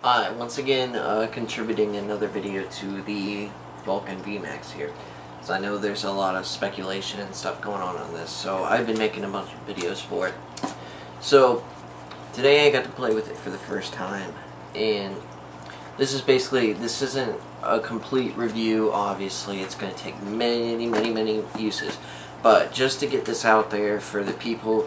Hi, once again contributing another video to the Valken VMax here. So I know there's a lot of speculation and stuff going on this, so I've been making a bunch of videos for it. So today I got to play with it for the first time, and this isn't a complete review. Obviously it's going to take many uses, but just to get this out there for the people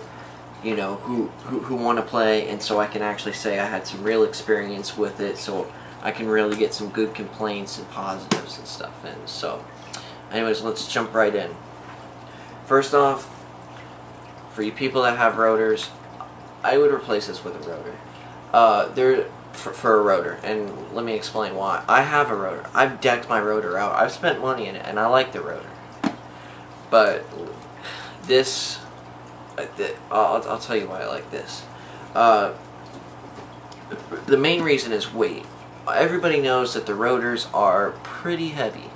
who want to play, and so I can actually say I had some real experience with it, so I can really get some good complaints and positives and stuff in. So anyways, let's jump right in. First off, for you people that have rotors, I would replace this with a rotor. For a rotor, and let me explain why. I have a rotor. I've decked my rotor out. I've spent money in it, and I like the rotor. But this, I'll tell you why I like this. The main reason is weight. Everybody knows that the rotors are pretty heavy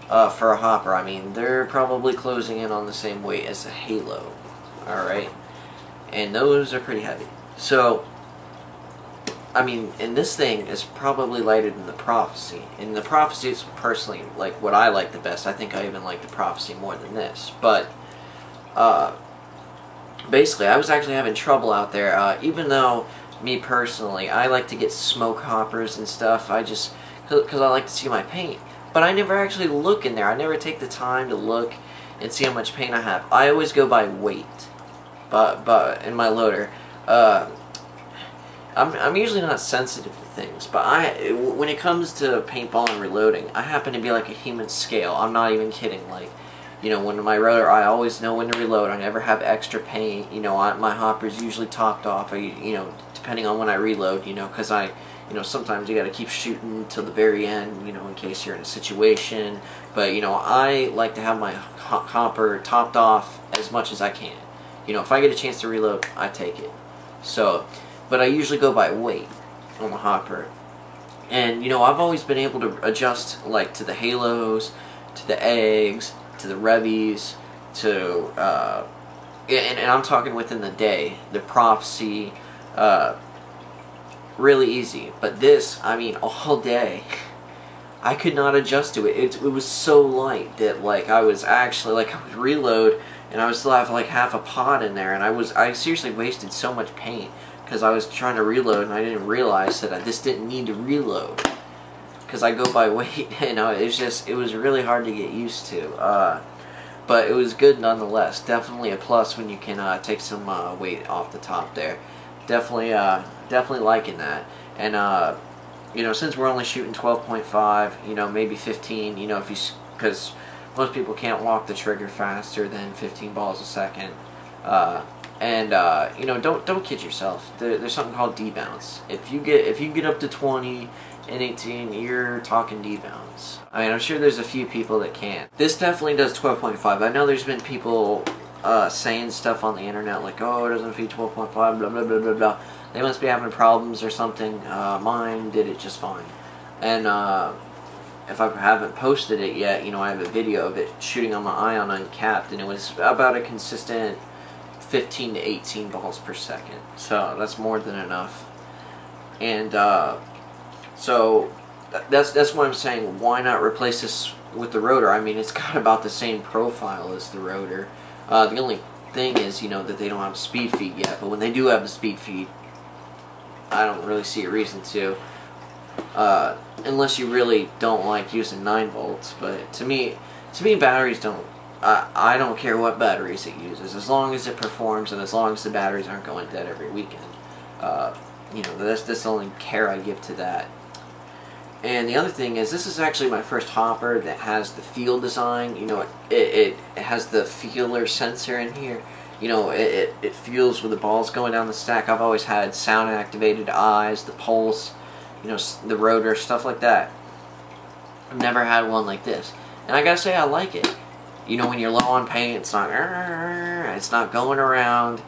for a hopper. I mean, they're probably closing in on the same weight as a Halo. Alright? And those are pretty heavy. So, I mean, and this thing is probably lighter than the Prophecy. And the Prophecy is personally like what I like the best. I think I even like the Prophecy more than this. But, basically, I was actually having trouble out there, even though, me personally, I like to get smoke hoppers and stuff, because I like to see my paint. But I never actually look in there. I never take the time to look and see how much paint I have. I always go by weight, but in my loader. I'm usually not sensitive to things, but when it comes to paintball and reloading, I happen to be like a human scale. I'm not even kidding. Like, when my rotor, I always know when to reload. I never have extra paint. My hopper's usually topped off. Depending on when I reload. Because sometimes you got to keep shooting till the very end. In case you're in a situation. But I like to have my hopper topped off as much as I can. If I get a chance to reload, I take it. So, but I usually go by weight on the hopper. And I've always been able to adjust like to the Halos, to the eggs, to the Revies, to and I'm talking within the day. The Prophecy, really easy. But this, I mean, all day, I could not adjust to it. It was so light that like I would reload and I would still have like half a pot in there, and I seriously wasted so much paint because I was trying to reload and I didn't realize that this didn't need to reload. Because I go by weight, it was really hard to get used to. But it was good nonetheless. Definitely a plus when you can take some weight off the top there. Definitely liking that. And since we're only shooting 12.5, maybe 15, because most people can't walk the trigger faster than 15 balls a second. Don't kid yourself. There's something called debounce. If you get up to 20 and 18, you're talking debounce. I mean, I'm sure there's a few people that can't. This definitely does 12.5. I know there's been people saying stuff on the internet like, oh, it doesn't feed 12.5, blah blah blah blah blah. They must be having problems or something. Mine did it just fine. And if I haven't posted it yet, I have a video of it shooting on my Ion uncapped, and it was about a consistent 15 to 18 balls per second. So that's more than enough. And so that's what I'm saying. Why not replace this with the rotor? I mean, it's got about the same profile as the rotor. The only thing is, that they don't have a speed feed yet. But when they do have a speed feed, I don't really see a reason to. Unless you really don't like using 9 volts. But to me batteries don't. I don't care what batteries it uses, as long as it performs and as long as the batteries aren't going dead every weekend. That's the only care I give to that. And the other thing is, this is actually my first hopper that has the feel design. It has the feeler sensor in here. It feels with the balls going down the stack. I've always had sound activated eyes, the pulse, the rotor, stuff like that. I've never had one like this. And I gotta say, I like it. When you're low on paint, it's not going around,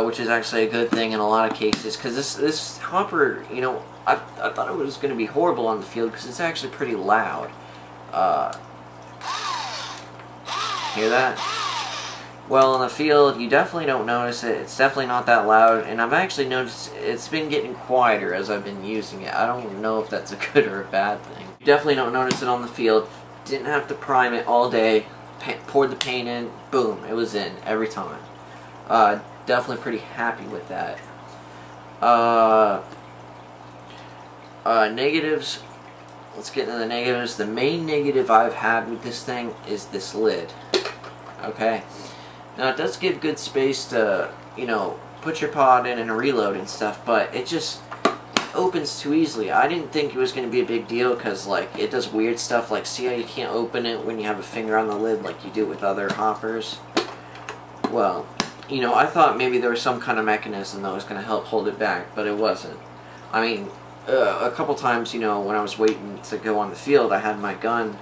which is actually a good thing in a lot of cases. Because this hopper, I thought it was going to be horrible on the field because it's actually pretty loud. Hear that? Well, in the field, you definitely don't notice it. It's definitely not that loud, and I've actually noticed it's been getting quieter as I've been using it. I don't know if that's a good or a bad thing. You definitely don't notice it on the field. Didn't have to prime it all day. Poured the paint in, boom, it was in every time. Definitely pretty happy with that. Negatives. Let's get into the negatives. The main negative I've had with this thing is this lid. Okay. Now it does give good space to, you know, put your pod in and reload and stuff, but it just opens too easily. I didn't think it was going to be a big deal because, like, it does weird stuff, like, see how you can't open it when you have a finger on the lid like you do with other hoppers? Well, you know, I thought maybe there was some kind of mechanism that was going to help hold it back, but it wasn't. I mean, a couple times, you know, when I was waiting to go on the field, I had my gun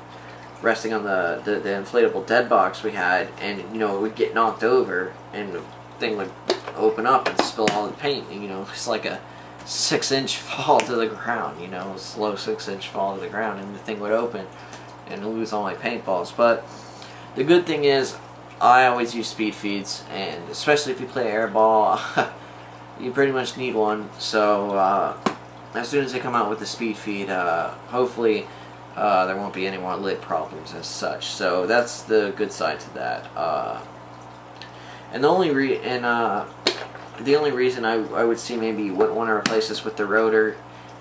resting on the inflatable dead box we had, and, you know, it would get knocked over, and the thing would open up and spill all the paint, and, you know, it's like a 6-inch fall to the ground, you know, a slow 6-inch fall to the ground, and the thing would open and lose all my paintballs. But the good thing is, I always use speed feeds, and especially if you play airball, you pretty much need one. So as soon as they come out with the speed feed, hopefully there won't be any more lid problems as such. So that's the good side to that. And the only reason I would see maybe you wouldn't want to replace this with the rotor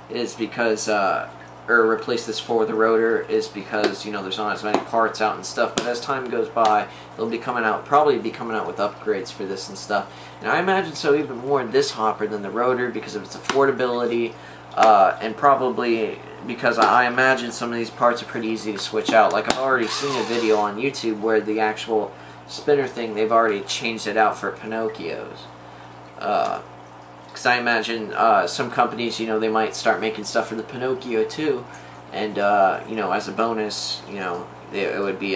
is because, or replace this for the rotor, is because, you know, there's not as many parts out and stuff. But as time goes by, they'll be probably be coming out with upgrades for this and stuff. And I imagine so even more in this hopper than the rotor because of its affordability, and probably because I imagine some of these parts are pretty easy to switch out. Like, I've already seen a video on YouTube where the actual spinner thing, they've already changed it out for Pinocchios. Because I imagine some companies, you know, they might start making stuff for the Pinocchio too, and you know, as a bonus, you know, it would be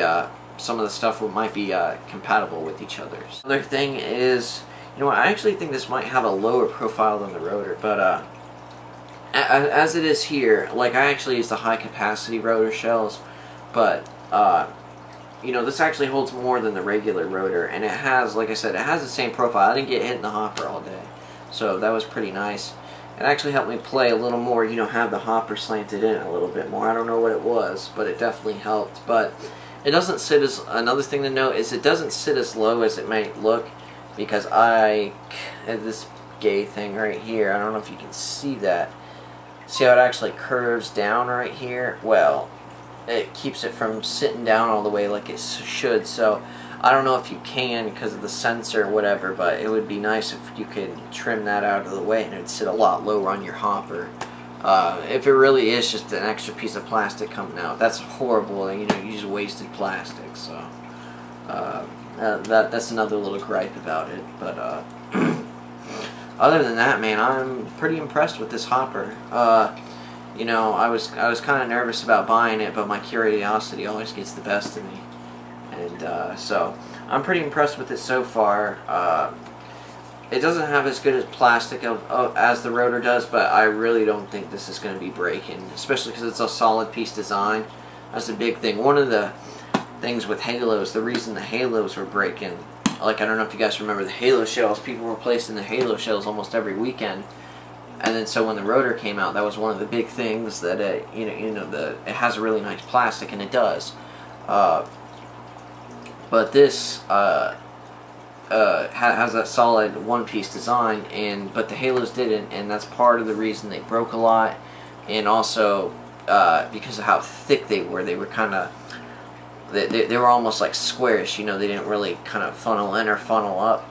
some of the stuff might be compatible with each other. Another thing is, you know, I actually think this might have a lower profile than the rotor, but as it is here, like, I actually use the high capacity rotor shells, but you know, this actually holds more than the regular rotor, and it has, like I said, it has the same profile. I didn't get hit in the hopper all day, so that was pretty nice. It actually helped me play a little more, you know, have the hopper slanted in a little bit more. I don't know what it was, but it definitely helped. But it doesn't sit as, another thing to note is it doesn't sit as low as it might look, because I had this gay thing right here. I don't know if you can see that. See how it actually curves down right here? Well, it keeps it from sitting down all the way like it should. So I don't know if you can because of the sensor or whatever, but it would be nice if you could trim that out of the way and it would sit a lot lower on your hopper. If it really is just an extra piece of plastic coming out, that's horrible. You know, you just wasted plastic. So that's another little gripe about it. But other than that, man, I'm pretty impressed with this hopper. You know, I was kind of nervous about buying it, but my curiosity always gets the best of me, and so I'm pretty impressed with it so far. It doesn't have as good as plastic as the rotor does, but I really don't think this is going to be breaking, especially because it's a solid piece design. That's a big thing. One of the things with halos, the reason the halos were breaking, like, I don't know if you guys remember the halo shells, people were replacing the halo shells almost every weekend. And then so when the rotor came out, that was one of the big things that it has a really nice plastic, and it does. But this has that solid one-piece design, but the halos didn't, and that's part of the reason they broke a lot. And also because of how thick they were kind of, they were almost like squarish. You know, they didn't really kind of funnel in or funnel up,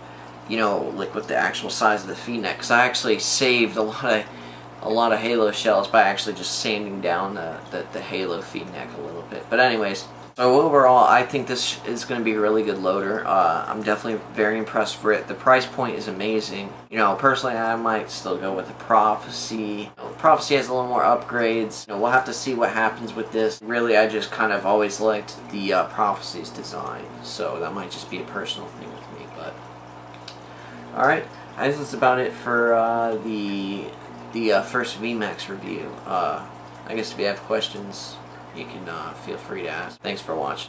you know, like with the actual size of the feed neck. Because I actually saved a lot of halo shells by actually just sanding down the halo feed neck a little bit. But anyways, so overall, I think this is going to be a really good loader. I'm definitely very impressed for it. The price point is amazing. You know, personally, I might still go with the Prophecy. You know, Prophecy has a little more upgrades. You know, we'll have to see what happens with this. Really, I just kind of always liked the Prophecy's design, so that might just be a personal thing with me. But alright, I guess that's about it for the first VMax review. I guess if you have questions, you can feel free to ask. Thanks for watching.